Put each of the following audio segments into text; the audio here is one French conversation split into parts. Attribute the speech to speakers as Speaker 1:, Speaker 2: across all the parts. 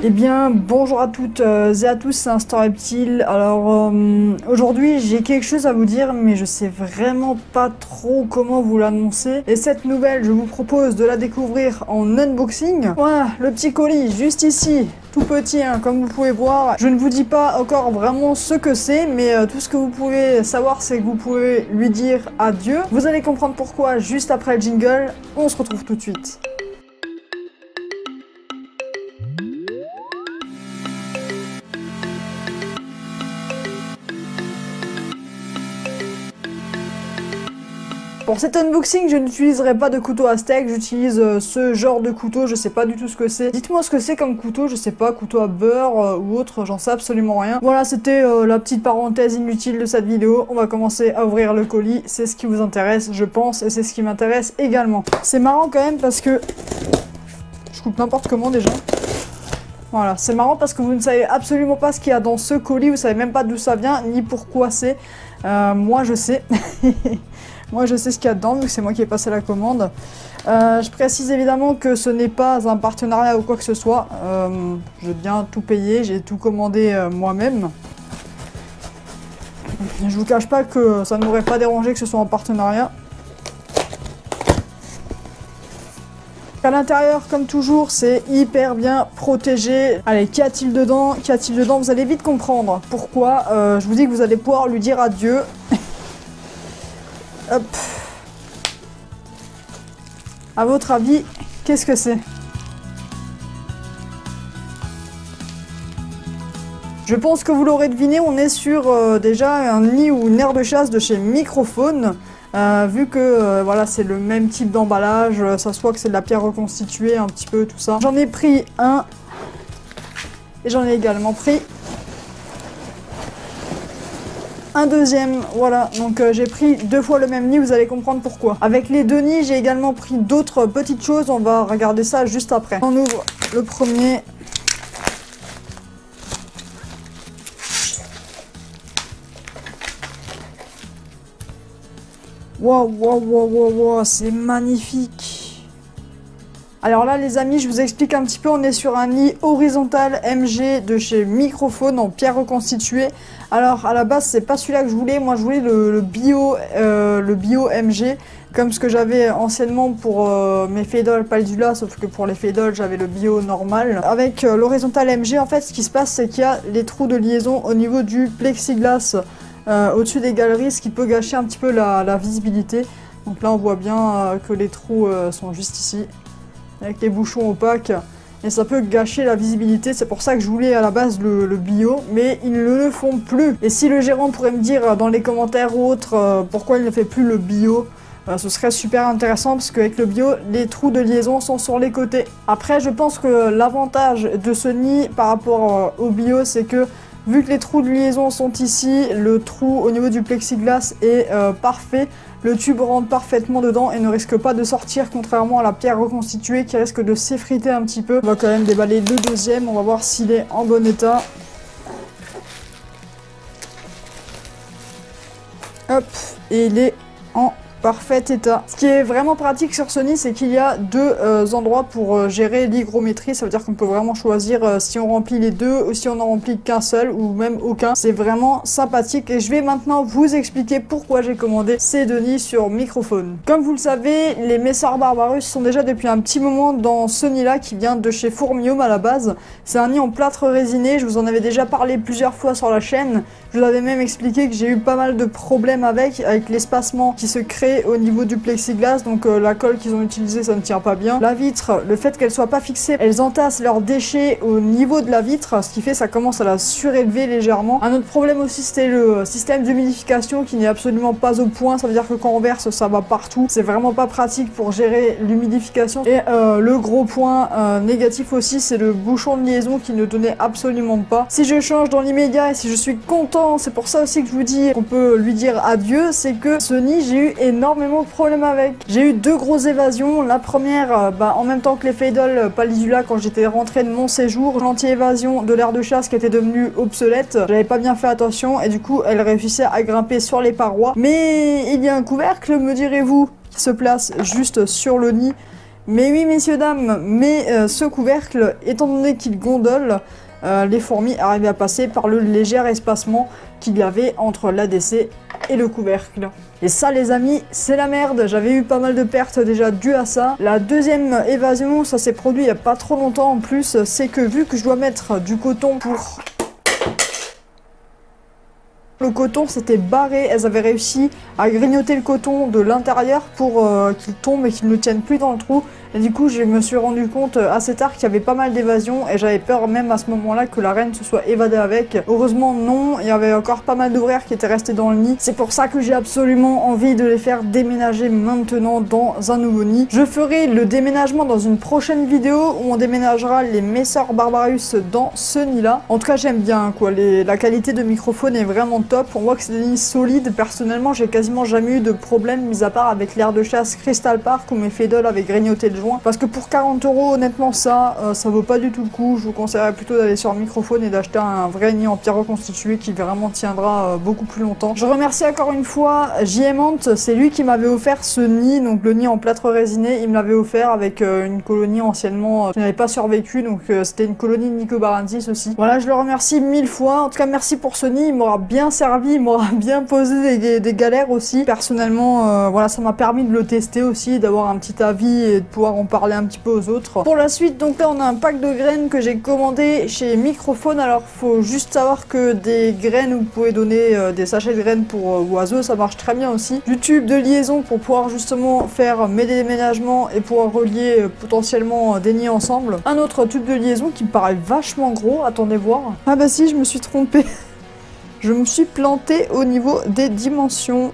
Speaker 1: Eh bien, bonjour à toutes et à tous, c'est Instant Reptile. Alors, aujourd'hui, j'ai quelque chose à vous dire, mais je sais vraiment pas trop comment vous l'annoncer. Et cette nouvelle, je vous propose de la découvrir en unboxing. Voilà, le petit colis, juste ici, tout petit, hein, comme vous pouvez voir. Je ne vous dis pas encore vraiment ce que c'est, mais tout ce que vous pouvez savoir, c'est que vous pouvez lui dire adieu. Vous allez comprendre pourquoi juste après le jingle. On se retrouve tout de suite. Pour cet unboxing, je n'utiliserai pas de couteau à steak, j'utilise ce genre de couteau, je sais pas du tout ce que c'est. Dites-moi ce que c'est comme couteau, je sais pas, couteau à beurre ou autre, j'en sais absolument rien. Voilà, c'était la petite parenthèse inutile de cette vidéo. On va commencer à ouvrir le colis, c'est ce qui vous intéresse, je pense, et c'est ce qui m'intéresse également. C'est marrant quand même parce que... Je coupe n'importe comment déjà. Voilà, c'est marrant parce que vous ne savez absolument pas ce qu'il y a dans ce colis, vous savez même pas d'où ça vient, ni pourquoi c'est. Moi je sais. Moi je sais ce qu'il y a dedans, vu que c'est moi qui ai passé la commande. Je précise évidemment que ce n'est pas un partenariat ou quoi que ce soit. J'ai bien tout payé, j'ai tout commandé moi-même. Je vous cache pas que ça ne m'aurait pas dérangé que ce soit en partenariat. À l'intérieur, comme toujours, c'est hyper bien protégé. Allez, qu'y a-t-il dedans? Qu'y a-t-il dedans? Vous allez vite comprendre pourquoi. Je vous dis que vous allez pouvoir lui dire adieu. Hop. À votre avis, qu'est-ce que c'est? Je pense que vous l'aurez deviné, on est sur déjà un nid ou une aire de chasse de chez Microphone. Vu que voilà, c'est le même type d'emballage, ça se voit que c'est de la pierre reconstituée, un petit peu tout ça. J'en ai pris un et j'en ai également pris un deuxième, voilà, donc j'ai pris 2 fois le même nid, vous allez comprendre pourquoi. Avec les 2 nids, j'ai également pris d'autres petites choses, on va regarder ça juste après. On ouvre le premier. Waouh, waouh, waouh, waouh, wow, c'est magnifique. Alors là les amis, je vous explique un petit peu, on est sur un nid horizontal MG de chez Microphone en pierre reconstituée. Alors à la base c'est pas celui-là que je voulais, moi je voulais le bio MG, comme ce que j'avais anciennement pour mes Faidal Palidula, sauf que pour les Faidal j'avais le bio normal. Avec l'horizontal MG en fait ce qui se passe c'est qu'il y a les trous de liaison au niveau du plexiglas au-dessus des galeries, ce qui peut gâcher un petit peu la visibilité. Donc là on voit bien que les trous sont juste ici, avec les bouchons opaques, et ça peut gâcher la visibilité. C'est pour ça que je voulais à la base le bio, mais ils ne le font plus. Et si le gérant pourrait me dire dans les commentaires ou autres pourquoi il ne fait plus le bio, ce serait super intéressant, parce qu'avec le bio, les trous de liaison sont sur les côtés. Après, je pense que l'avantage de ce nid par rapport au bio, c'est que vu que les trous de liaison sont ici, le trou au niveau du plexiglas est parfait. Le tube rentre parfaitement dedans et ne risque pas de sortir, contrairement à la pierre reconstituée qui risque de s'effriter un petit peu. On va quand même déballer le deuxième, on va voir s'il est en bon état. Hop, et il est en parfait état. Ce qui est vraiment pratique sur ce nid, c'est qu'il y a 2 endroits pour gérer l'hygrométrie. Ça veut dire qu'on peut vraiment choisir si on remplit les 2 ou si on n'en remplit qu'un seul ou même aucun. C'est vraiment sympathique et je vais maintenant vous expliquer pourquoi j'ai commandé ces 2 nids sur Microphone. Comme vous le savez, les Messar Barbarus sont déjà depuis un petit moment dans ce nid-là qui vient de chez Fourmium à la base. C'est un nid en plâtre résiné, je vous en avais déjà parlé plusieurs fois sur la chaîne. Je vous avais même expliqué que j'ai eu pas mal de problèmes avec l'espacement qui se crée au niveau du plexiglas, donc la colle qu'ils ont utilisée ça ne tient pas bien. La vitre, le fait qu'elle soit pas fixée, elles entassent leurs déchets au niveau de la vitre, ce qui fait ça commence à la surélever légèrement. Un autre problème aussi c'était le système d'humidification qui n'est absolument pas au point, ça veut dire que quand on verse ça va partout, c'est vraiment pas pratique pour gérer l'humidification. Et le gros point négatif aussi c'est le bouchon de liaison qui ne tenait absolument pas. Si je change dans l'immédiat et si je suis content, c'est pour ça aussi que je vous dis qu'on peut lui dire adieu, c'est que ce nid j'ai eu énormément de problèmes avec. J'ai eu 2 grosses évasions. La première, en même temps que les Faidal Palidula quand j'étais rentré de mon séjour, l'anti-évasion de l'aire de chasse qui était devenue obsolète. J'avais pas bien fait attention et du coup elle réussissait à grimper sur les parois. Mais il y a un couvercle, me direz-vous, qui se place juste sur le nid. Mais oui, messieurs, dames, mais ce couvercle, étant donné qu'il gondole, les fourmis arrivaient à passer par le léger espacement qu'il y avait entre l'ADC et le couvercle. Et ça, les amis, c'est la merde. J'avais eu pas mal de pertes déjà dues à ça. La deuxième évasion, ça s'est produit il n'y a pas trop longtemps en plus, c'est que vu que je dois mettre du coton pour... Le coton s'était barré, elles avaient réussi à grignoter le coton de l'intérieur pour qu'il tombe et qu'il ne tienne plus dans le trou. Et du coup, je me suis rendu compte assez tard qu'il y avait pas mal d'évasions et j'avais peur même à ce moment-là que la reine se soit évadée avec. Heureusement, non, il y avait encore pas mal d'ouvrières qui étaient restées dans le nid. C'est pour ça que j'ai absolument envie de les faire déménager maintenant dans un nouveau nid. Je ferai le déménagement dans une prochaine vidéo où on déménagera les Messor Barbarus dans ce nid-là. En tout cas, j'aime bien quoi. La qualité de microphone est vraiment top. On voit que c'est des nids solides. Personnellement, j'ai quasiment jamais eu de problème, mis à part avec l'air de chasse Crystal Park où mes Feddle avaient grignoté le joint. Parce que pour 40 €, honnêtement, ça vaut pas du tout le coup. Je vous conseillerais plutôt d'aller sur Microphone et d'acheter un vrai nid en pierre reconstituée qui vraiment tiendra beaucoup plus longtemps. Je remercie encore une fois JMant, c'est lui qui m'avait offert ce nid, donc le nid en plâtre résiné. Il me l'avait offert avec une colonie anciennement qui n'avait pas survécu, donc c'était une colonie Nicobarensis aussi. Voilà, je le remercie 1000 fois. En tout cas, merci pour ce nid. Il m'aura bien servi, il m'aura bien posé des galères aussi. Personnellement, voilà, ça m'a permis de le tester aussi, d'avoir un petit avis et de pouvoir en parler un petit peu aux autres. Pour la suite, donc là, on a un pack de graines que j'ai commandé chez Microphone. Alors, faut juste savoir que des graines, vous pouvez donner des sachets de graines pour oiseaux, ça marche très bien aussi. Du tube de liaison pour pouvoir justement faire mes déménagements et pouvoir relier potentiellement des nids ensemble. Un autre tube de liaison qui me paraît vachement gros, attendez voir. Ah bah si, je me suis trompée. Je me suis plantée au niveau des dimensions.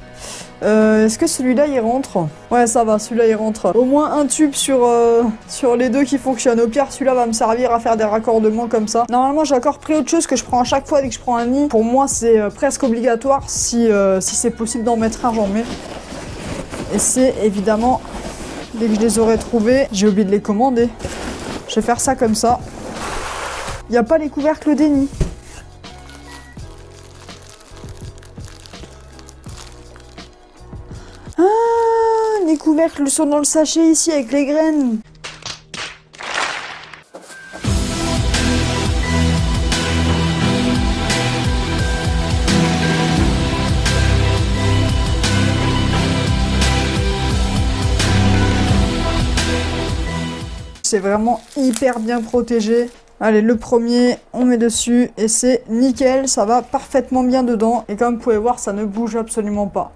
Speaker 1: Est-ce que celui-là il rentre? Ouais, ça va, celui-là il rentre. Au moins un tube sur les deux qui fonctionne. Au pire, celui-là va me servir à faire des raccordements comme ça. Normalement, j'ai encore pris autre chose que je prends à chaque fois dès que je prends un nid. Pour moi, c'est presque obligatoire. Si c'est possible d'en mettre un, j'en mets. Et c'est évidemment, dès que je les aurai trouvés, j'ai oublié de les commander. Je vais faire ça comme ça. Il n'y a pas les couvercles des nids. Ah, les couvercles sont dans le sachet ici avec les graines. C'est vraiment hyper bien protégé. Allez, le premier, on met dessus et c'est nickel, ça va parfaitement bien dedans. Et comme vous pouvez voir, ça ne bouge absolument pas.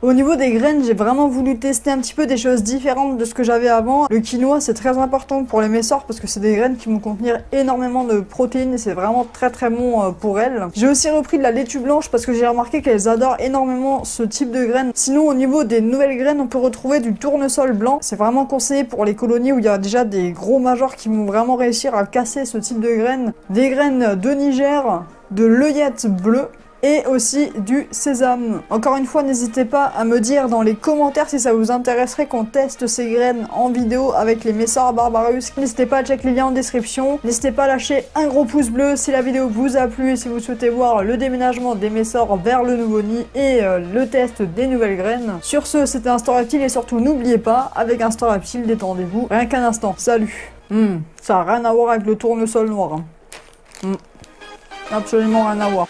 Speaker 1: Au niveau des graines, j'ai vraiment voulu tester un petit peu des choses différentes de ce que j'avais avant. Le quinoa, c'est très important pour les Messor parce que c'est des graines qui vont contenir énormément de protéines et c'est vraiment très très bon pour elles. J'ai aussi repris de la laitue blanche parce que j'ai remarqué qu'elles adorent énormément ce type de graines. Sinon, au niveau des nouvelles graines, on peut retrouver du tournesol blanc. C'est vraiment conseillé pour les colonies où il y a déjà des gros majors qui vont vraiment réussir à casser ce type de graines. Des graines de Niger, de l'œillette bleue, et aussi du sésame. Encore une fois, n'hésitez pas à me dire dans les commentaires si ça vous intéresserait qu'on teste ces graines en vidéo avec les Messor Barbarus. N'hésitez pas à checker les liens en description. N'hésitez pas à lâcher un gros pouce bleu si la vidéo vous a plu et si vous souhaitez voir le déménagement des Messor vers le nouveau nid et le test des nouvelles graines. Sur ce, c'était Instant Reptile et surtout n'oubliez pas, avec Instant Reptile, détendez-vous rien qu'un instant. Salut. Ça n'a rien à voir avec le tournesol noir. Absolument rien à voir.